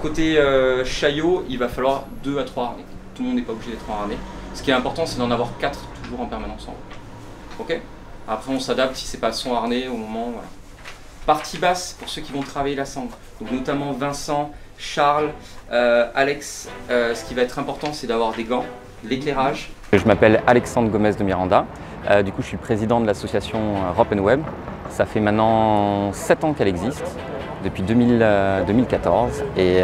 Côté Chaillot, il va falloir 2 à 3 harnais. Tout le monde n'est pas obligé d'être en harnais. Ce qui est important, c'est d'en avoir 4 toujours en permanence en haut. Ok. Après, on s'adapte si c'est pas son harnais au moment. Voilà. Partie basse pour ceux qui vont travailler la sangle. Donc notamment Vincent, Charles, Alex. Ce qui va être important, c'est d'avoir des gants, l'éclairage. Je m'appelle Alexandre Gomez de Miranda. Du coup, je suis le président de l'association Rope & Web. Ça fait maintenant 7 ans qu'elle existe. Depuis 2014 et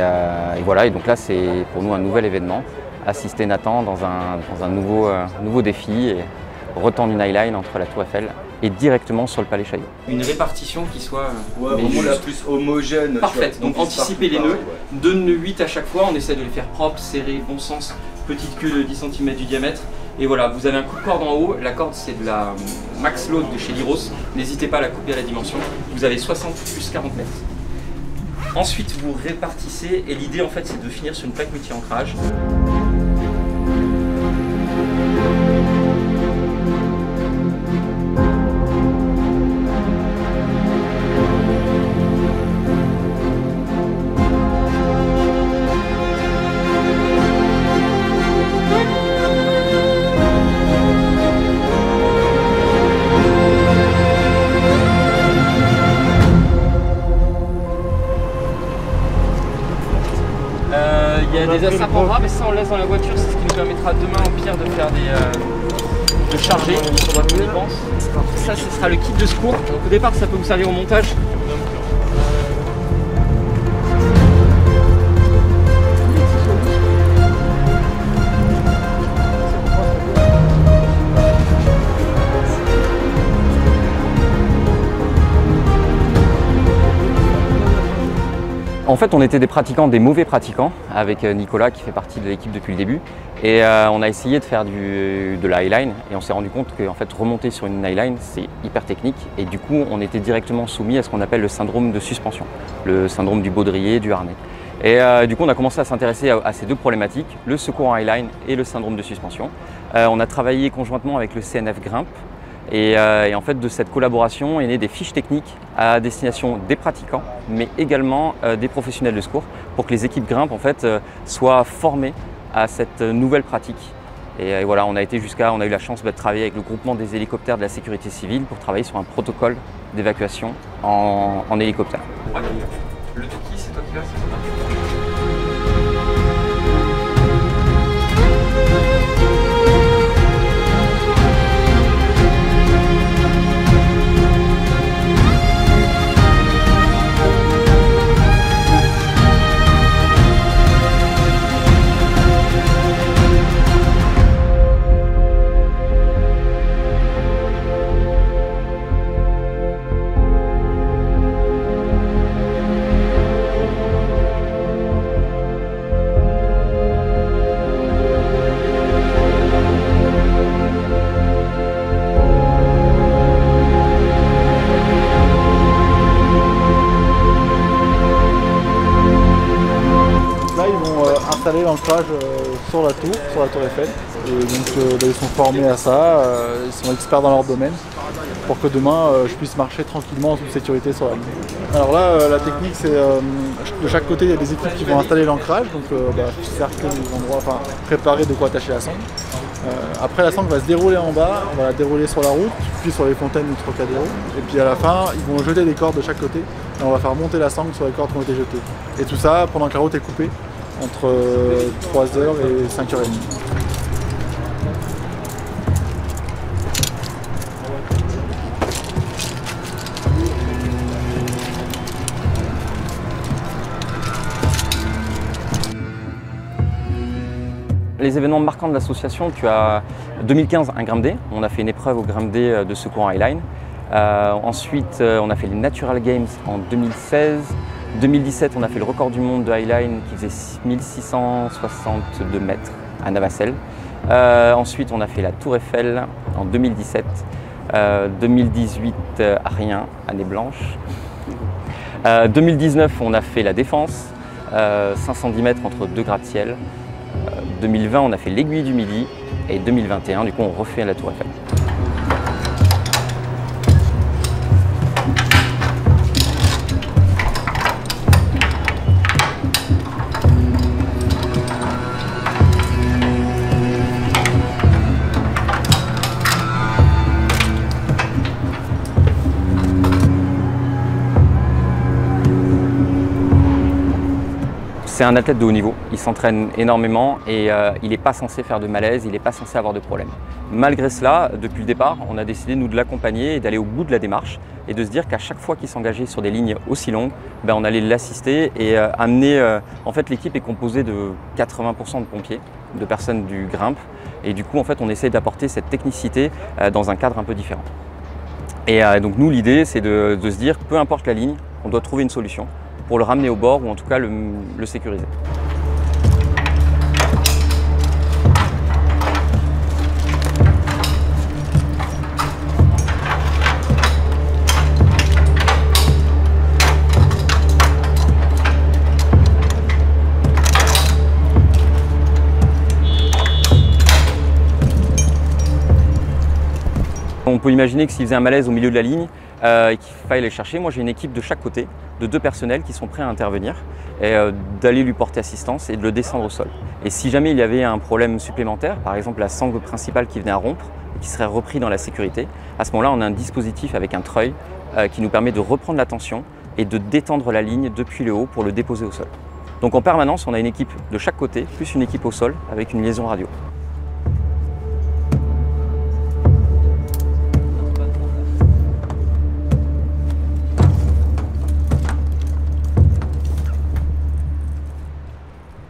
voilà, et donc là c'est pour nous un nouvel événement, assister Nathan dans un nouveau défi et retendre une highline entre la Tour Eiffel et directement sur le Palais Chaillot. Une répartition qui soit vraiment la plus homogène. Parfaite, donc anticiper les nœuds, 2 nœuds 8 à chaque fois, on essaie de les faire propres, serrés, bon sens, petite queue de 10 cm du diamètre. Et voilà, vous avez un coup de corde en haut, la corde c'est de la Max Load de chez Lyros, n'hésitez pas à la couper à la dimension, vous avez 60 plus 40 mètres. Ensuite, vous répartissez et l'idée en fait c'est de finir sur une plaque multi-ancrage. Il y a des assapes en rab et ça on laisse dans la voiture, c'est ce qui nous permettra demain au pire de faire de charger, il faudra qu'on y pense. Ça ce sera le kit de secours, donc au départ ça peut vous servir au montage. En fait, on était des pratiquants, des mauvais pratiquants, avec Nicolas qui fait partie de l'équipe depuis le début. Et on a essayé de faire de la highline et on s'est rendu compte que en fait, remonter sur une highline, c'est hyper technique. Et du coup, on était directement soumis à ce qu'on appelle le syndrome de suspension, le syndrome du baudrier, du harnais. Et du coup, on a commencé à s'intéresser à ces deux problématiques, le secours en highline et le syndrome de suspension. On a travaillé conjointement avec le CNF Grimpe. Et en fait, de cette collaboration est née des fiches techniques à destination des pratiquants, mais également des professionnels de secours, pour que les équipes Grimpe en fait, soient formées à cette nouvelle pratique. Et voilà, on a eu la chance de travailler avec le groupement des hélicoptères de la sécurité civile pour travailler sur un protocole d'évacuation en hélicoptère. Le Toki, c'est toi qui vas, c'est ça ? Installer l'ancrage sur la tour Eiffel. Et donc ils sont formés à ça, ils sont experts dans leur domaine pour que demain je puisse marcher tranquillement en toute sécurité sur la ligne. Alors là, la technique, c'est de chaque côté, il y a des équipes qui vont installer l'ancrage, donc cercler les endroits, enfin préparer de quoi attacher la sangle. Après, la sangle va se dérouler en bas, on va la dérouler sur la route, puis sur les fontaines du Trocadéro. Et puis à la fin, ils vont jeter des cordes de chaque côté et on va faire monter la sangle sur les cordes qui ont été jetées. Et tout ça pendant que la route est coupée entre 3h et 5h30. Les événements marquants de l'association, tu as 2015 un Grimp Day, on a fait une épreuve au Grimp Day de secours en highline. Ensuite, on a fait les Natural Games en 2016. 2017, on a fait le record du monde de highline qui faisait 1662 mètres à Navacelles. Ensuite, on a fait la Tour Eiffel en 2017. 2018, rien, année blanche. 2019, on a fait la Défense, 510 mètres entre deux gratte-ciel. 2020, on a fait l'Aiguille du Midi et 2021, du coup, on refait la Tour Eiffel. C'est un athlète de haut niveau, il s'entraîne énormément et il n'est pas censé faire de malaise, il n'est pas censé avoir de problème. Malgré cela, depuis le départ, on a décidé nous de l'accompagner et d'aller au bout de la démarche et de se dire qu'à chaque fois qu'il s'engageait sur des lignes aussi longues, on allait l'assister et amener. En fait, l'équipe est composée de 80% de pompiers, de personnes du Grimp et du coup, en fait, on essaie d'apporter cette technicité dans un cadre un peu différent. Et donc nous, l'idée, c'est de se dire, peu importe la ligne, on doit trouver une solution pour le ramener au bord ou en tout cas le sécuriser. On peut imaginer que s'il faisait un malaise au milieu de la ligne et qu'il faille aller chercher, moi j'ai une équipe de chaque côté, de 2 personnels qui sont prêts à intervenir et d'aller lui porter assistance et de le descendre au sol. Et si jamais il y avait un problème supplémentaire, par exemple la sangle principale qui venait à rompre et qui serait repris dans la sécurité, à ce moment-là on a un dispositif avec un treuil qui nous permet de reprendre la tension et de détendre la ligne depuis le haut pour le déposer au sol. Donc en permanence on a une équipe de chaque côté plus une équipe au sol avec une liaison radio.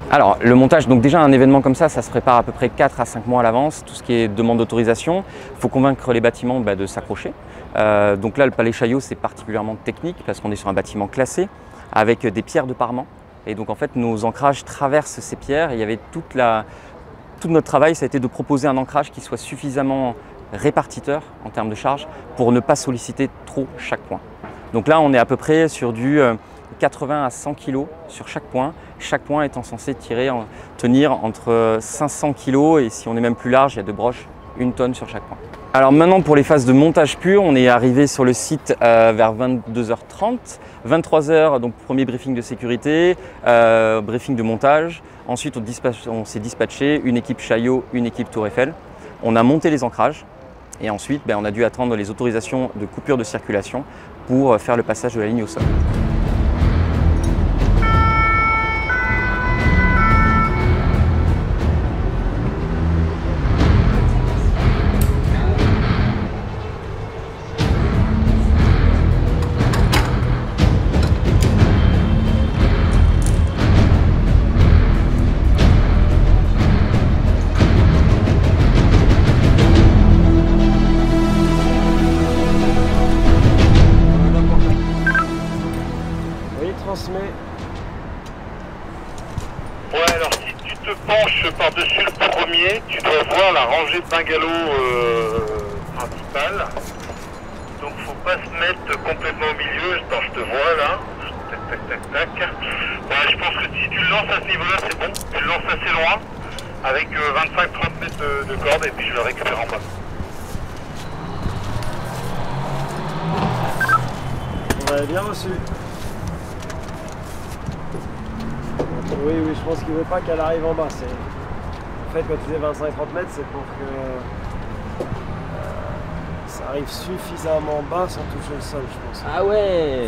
Alors le montage, donc déjà un événement comme ça se prépare à peu près 4 à 5 mois à l'avance, tout ce qui est demande d'autorisation, il faut convaincre les bâtiments de s'accrocher. Donc là le Palais Chaillot c'est particulièrement technique parce qu'on est sur un bâtiment classé avec des pierres de parement et donc en fait nos ancrages traversent ces pierres et il y avait tout notre travail ça a été de proposer un ancrage qui soit suffisamment répartiteur en termes de charge pour ne pas solliciter trop chaque point. Donc là on est à peu près sur du 80 à 100 kg sur chaque point étant censé tenir entre 500 kg et si on est même plus large, il y a de broches 1 tonne sur chaque point. Alors maintenant pour les phases de montage pur, on est arrivé sur le site vers 22h30, 23h donc premier briefing de sécurité, briefing de montage, ensuite on s'est dispatché une équipe Chaillot, une équipe Tour Eiffel, on a monté les ancrages et ensuite on a dû attendre les autorisations de coupure de circulation pour faire le passage de la ligne au sol. Ouais, alors si tu te penches par-dessus le premier, tu dois voir la rangée de bungalows principale. Donc faut pas se mettre complètement au milieu. Attends, je te vois là. Tac, tac, tac, tac. Ouais, je pense que si tu le lances à ce niveau-là, c'est bon. Tu le lances assez loin. avec 25-30 mètres de corde et puis je le récupère en bas. Ouais, bien reçu. Oui, je pense qu'il veut pas qu'elle arrive en bas. En fait, quand tu dis 25-30 mètres, c'est pour que ça arrive suffisamment bas sans toucher le sol, je pense. Ah ouais.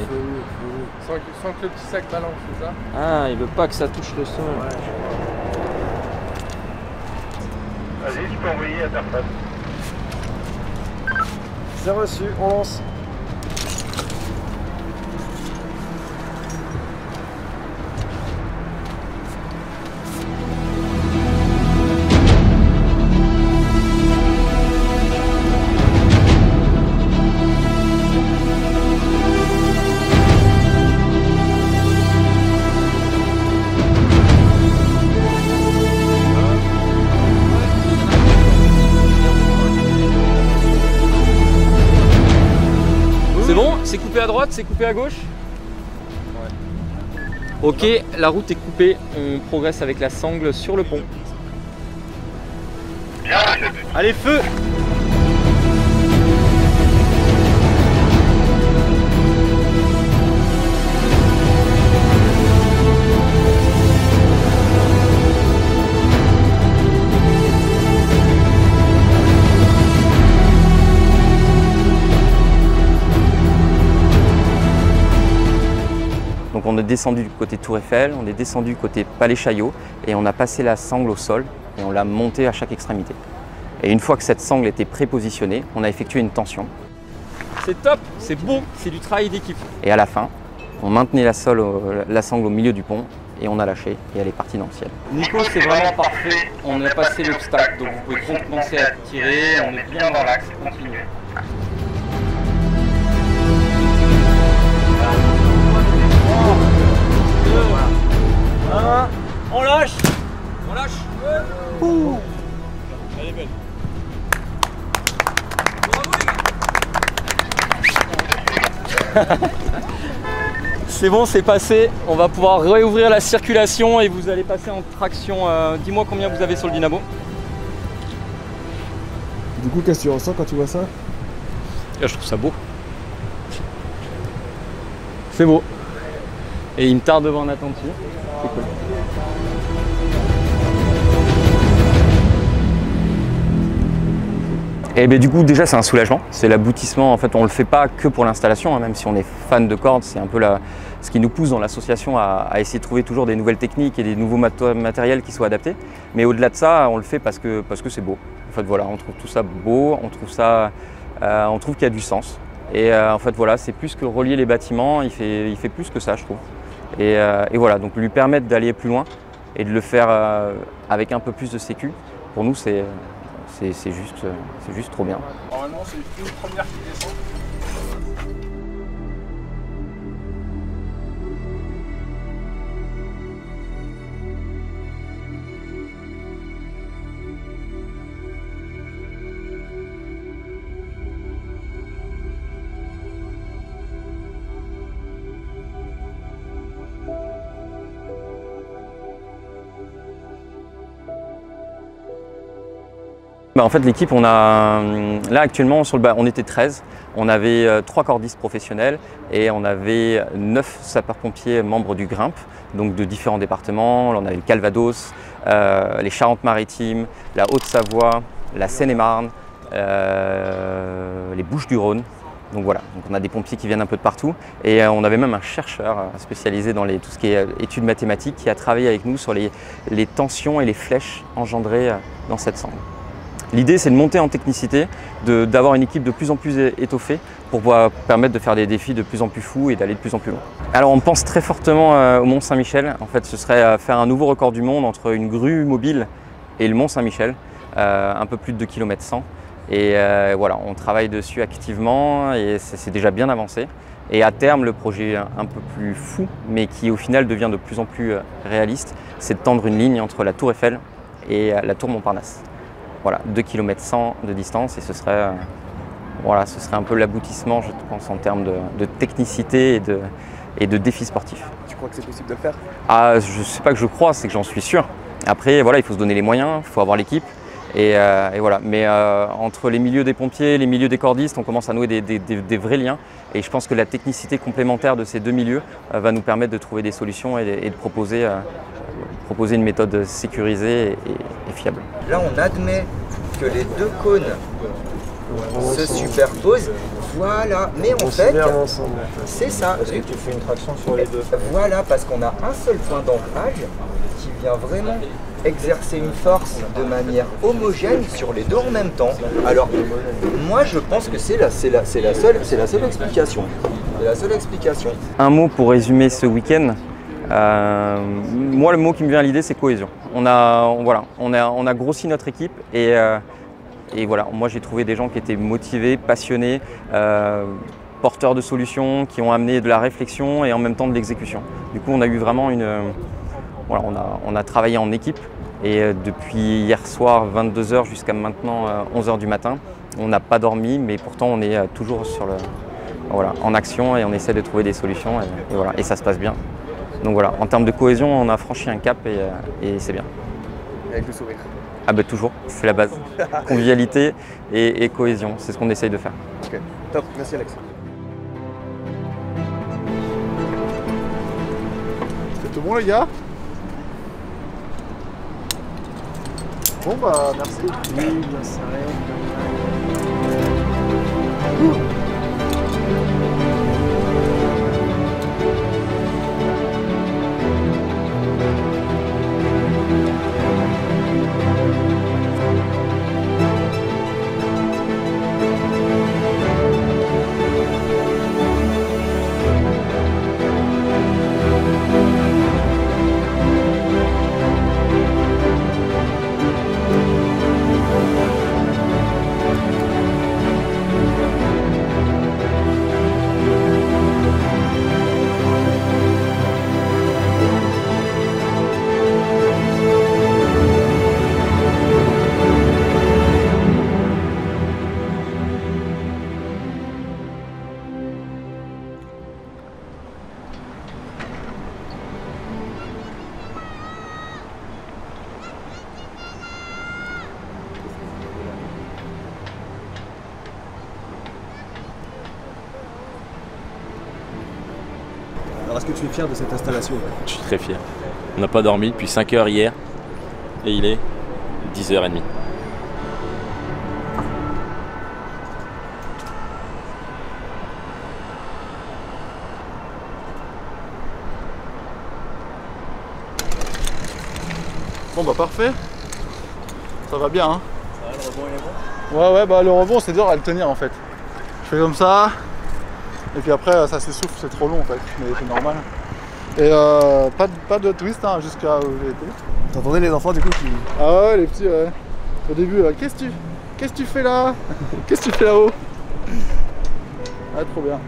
Sans que le petit sac balance, c'est ça? Ah, il veut pas que ça touche le sol. Ouais. Vas-y, tu peux envoyer à ta face. C'est reçu, on lance. C'est bon? C'est coupé à droite? C'est coupé à gauche? Ouais. Ok, la route est coupée. On progresse avec la sangle sur le pont. Bien, Allez, feu! Donc on est descendu du côté Tour Eiffel, on est descendu côté Palais Chaillot et on a passé la sangle au sol et on l'a montée à chaque extrémité. Et une fois que cette sangle était prépositionnée, on a effectué une tension. C'est top, c'est beau, c'est du travail d'équipe. Et à la fin, on maintenait la sangle au milieu du pont et on a lâché et elle est partie dans le ciel. Nico, c'est vraiment parfait. On a passé l'obstacle, donc vous pouvez commencer à tirer. On est bien dans l'axe, continuez. On lâche. On lâche. Elle est belle. Bravo les gars. C'est bon, c'est passé. On va pouvoir réouvrir la circulation et vous allez passer en traction. Dis-moi combien vous avez sur le dynamo. Du coup, qu'est-ce que tu ressens quand tu vois ça? Là, je trouve ça beau. C'est beau. Et il me tarde devant un attentif. C'est cool. Et bien du coup déjà c'est un soulagement, c'est l'aboutissement, en fait on le fait pas que pour l'installation, hein, même si on est fan de cordes, c'est un peu ce qui nous pousse dans l'association à essayer de trouver toujours des nouvelles techniques et des nouveaux matériels qui soient adaptés. Mais au-delà de ça, on le fait parce que c'est beau. En fait voilà, on trouve tout ça beau, on trouve qu'il y a du sens. Et en fait voilà, c'est plus que relier les bâtiments, il fait plus que ça je trouve. Et voilà, donc lui permettre d'aller plus loin et de le faire avec un peu plus de sécu, pour nous c'est juste trop bien. Normalement, c'est une première qui descend. En fait l'équipe, là actuellement on était 13, on avait 3 cordistes professionnels et on avait 9 sapeurs-pompiers membres du GRIMP, donc de différents départements. On avait le Calvados, les Charentes-Maritimes, la Haute-Savoie, la Seine-et-Marne, les Bouches-du-Rhône. Donc voilà, donc on a des pompiers qui viennent un peu de partout et on avait même un chercheur spécialisé dans tout ce qui est études mathématiques qui a travaillé avec nous sur les tensions et les flèches engendrées dans cette sangle. L'idée, c'est de monter en technicité, d'avoir une équipe de plus en plus étoffée pour pouvoir permettre de faire des défis de plus en plus fous et d'aller de plus en plus loin. Alors, on pense très fortement au Mont Saint-Michel. En fait, ce serait faire un nouveau record du monde entre une grue mobile et le Mont Saint-Michel, un peu plus de 2 km 100. Et voilà, on travaille dessus activement et c'est déjà bien avancé. Et à terme, le projet un peu plus fou, mais qui au final devient de plus en plus réaliste, c'est de tendre une ligne entre la Tour Eiffel et la Tour Montparnasse. Voilà, 2 km 100 de distance et ce serait un peu l'aboutissement, je pense, en termes de technicité et de défis sportifs. Tu crois que c'est possible de le faire? Ah, je ne sais pas que je crois, c'est que j'en suis sûr. Après, voilà, il faut se donner les moyens, il faut avoir l'équipe. Et voilà. Mais entre les milieux des pompiers, les milieux des cordistes, on commence à nouer des vrais liens. Et je pense que la technicité complémentaire de ces deux milieux va nous permettre de trouver des solutions et de proposer une méthode sécurisée et fiable. Là, on admet que les deux cônes se superposent. Voilà, mais en fait, c'est ça. Parce que tu fais une traction sur les deux. Voilà, parce qu'on a un seul point d'ancrage qui vient vraiment exercer une force de manière homogène sur les deux en même temps. Alors, moi, je pense que c'est la seule explication. C'est la seule explication. Un mot pour résumer ce week-end. Moi, le mot qui me vient à l'idée, c'est cohésion. On a grossi notre équipe et voilà, moi j'ai trouvé des gens qui étaient motivés, passionnés, porteurs de solutions, qui ont amené de la réflexion et en même temps de l'exécution. Du coup, on a eu vraiment on a travaillé en équipe et depuis hier soir 22h jusqu'à maintenant 11h du matin, on n'a pas dormi, mais pourtant on est toujours en action et on essaie de trouver des solutions et ça se passe bien. Donc voilà, en termes de cohésion, on a franchi un cap et c'est bien. Avec le sourire. Ah bah toujours, c'est la base. Convivialité et cohésion, c'est ce qu'on essaye de faire. Ok, top, merci Alex. C'est tout bon les gars? Bon bah merci. Oui, bah, ça arrive. Alors est-ce que tu es fier de cette installation? Je suis très fier. On n'a pas dormi depuis 5 heures hier et il est 10h30. Bon bah parfait. Ça va bien hein. Ça va, le rebond il est bon? Ouais bah le rebond c'est dur à le tenir en fait. Je fais comme ça. Et puis après ça s'essouffle, c'est trop long en fait, mais c'est normal. Et pas de twist hein, jusqu'à où j'ai été. T'entendais les enfants du coup qui... Ah ouais les petits ouais. Au début qu'est-ce que tu fais là? Qu'est-ce que tu fais là-haut? Ah trop bien.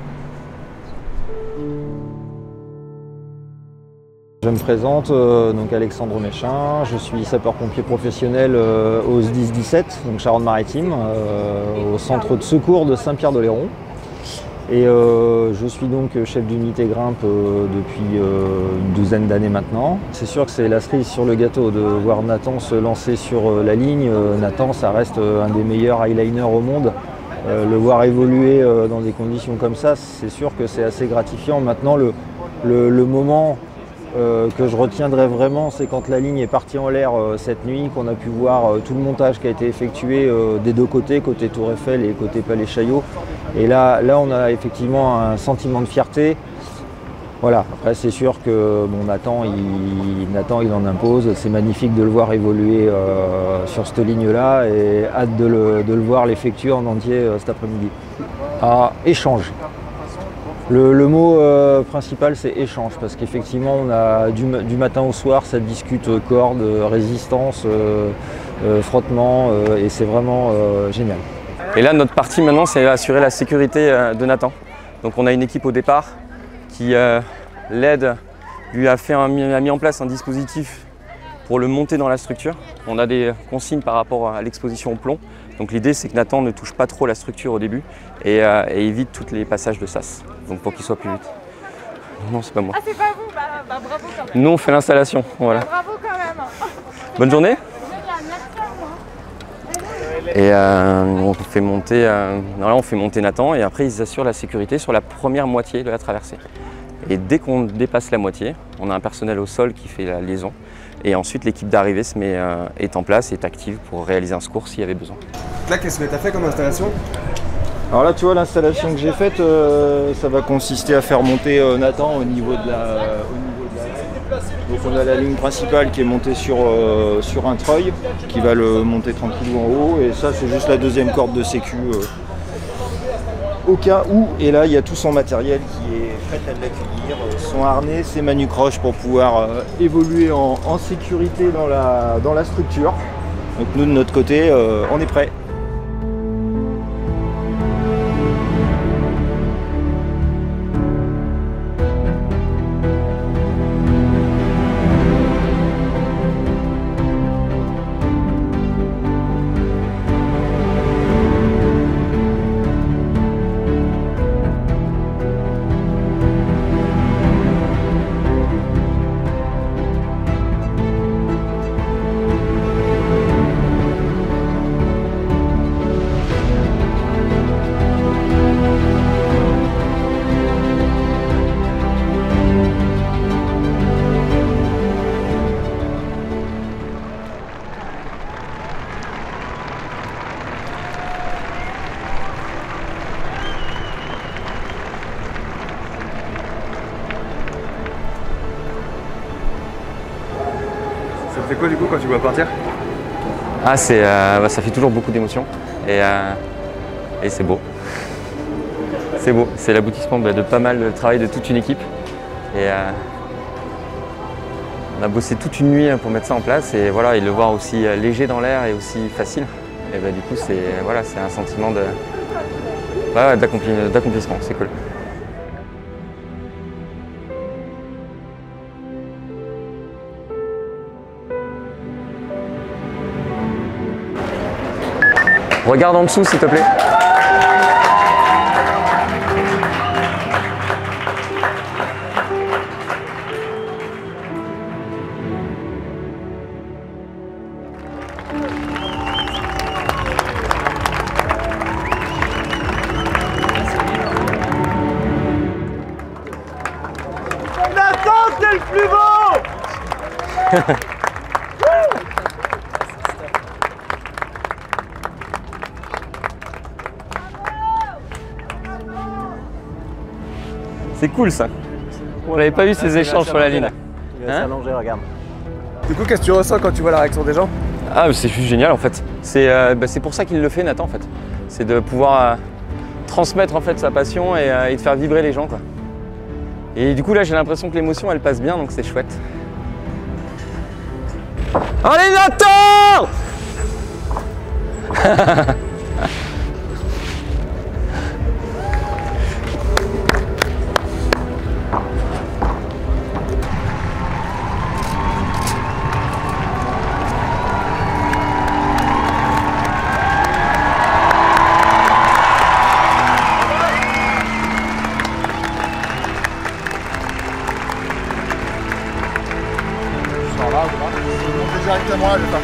Je me présente, donc Alexandre Méchin, je suis sapeur-pompier professionnel au SDIS 17, donc Charente-Maritime, au centre de secours de Saint-Pierre-de-Léron. Et je suis donc chef d'unité grimpe depuis une douzaine d'années maintenant. C'est sûr que c'est la cerise sur le gâteau de voir Nathan se lancer sur la ligne. Nathan, ça reste un des meilleurs eyeliners au monde. Le voir évoluer dans des conditions comme ça, c'est sûr que c'est assez gratifiant. Maintenant, le moment que je retiendrai vraiment, c'est quand la ligne est partie en l'air cette nuit, qu'on a pu voir tout le montage qui a été effectué des deux côtés, côté Tour Eiffel et côté Palais Chaillot. Et là on a effectivement un sentiment de fierté. Voilà, après c'est sûr que bon, Nathan il en impose, c'est magnifique de le voir évoluer sur cette ligne-là et hâte de le voir l'effectuer en entier cet après-midi. Ah, échange. Le mot principal c'est échange parce qu'effectivement on a du matin au soir ça discute corde, résistance, frottement et c'est vraiment génial. Et là notre partie maintenant c'est assurer la sécurité de Nathan. Donc on a une équipe au départ qui l'aide, lui a mis en place un dispositif pour le monter dans la structure. On a des consignes par rapport à l'exposition au plomb. Donc l'idée c'est que Nathan ne touche pas trop la structure au début et évite tous les passages de sas, donc pour qu'il soit plus vite. Non, c'est pas moi. Ah c'est pas vous, bah bravo quand même. Nous on fait l'installation, voilà. Bravo quand même. Bonne journée. Et on fait monter Nathan et après ils assurent la sécurité sur la première moitié de la traversée. Et dès qu'on dépasse la moitié, on a un personnel au sol qui fait la liaison. Et ensuite l'équipe d'arrivée est en place et est active pour réaliser un secours s'il y avait besoin. Là, qu'est-ce que tu as fait comme installation? Alors là, tu vois, l'installation que j'ai faite, ça va consister à faire monter Nathan au niveau de la... Donc on a la ligne principale qui est montée sur un treuil, qui va le monter tranquillement en haut. Et ça, c'est juste la deuxième corde de sécu au cas où. Et là, il y a tout son matériel qui est prêt à l'accueillir, son harnais, ses manucroches pour pouvoir évoluer en sécurité dans la structure. Donc nous, de notre côté, on est prêts. Ça te fait quoi du coup quand tu vois partir? Ah, ça fait toujours beaucoup d'émotions et c'est beau. C'est beau, c'est l'aboutissement de pas mal de travail de toute une équipe. Et on a bossé toute une nuit pour mettre ça en place et voilà, et le voir aussi léger dans l'air et aussi facile. Et bah, du coup, c'est un sentiment d'accomplissement, c'est cool. Regarde en dessous, s'il te plaît. Nathan, t'es le plus beau. C'est cool ça. On n'avait pas eu ces échanges sur la ligne. Il va s'allonger, regarde. Du coup, qu'est-ce que tu ressens quand tu vois la réaction des gens? Ah, c'est juste génial en fait. C'est pour ça qu'il le fait, Nathan, en fait. C'est de pouvoir transmettre en fait sa passion et de faire vibrer les gens, quoi. Et du coup là, j'ai l'impression que l'émotion elle passe bien, donc c'est chouette. Allez Nathan! Directement, je vais faire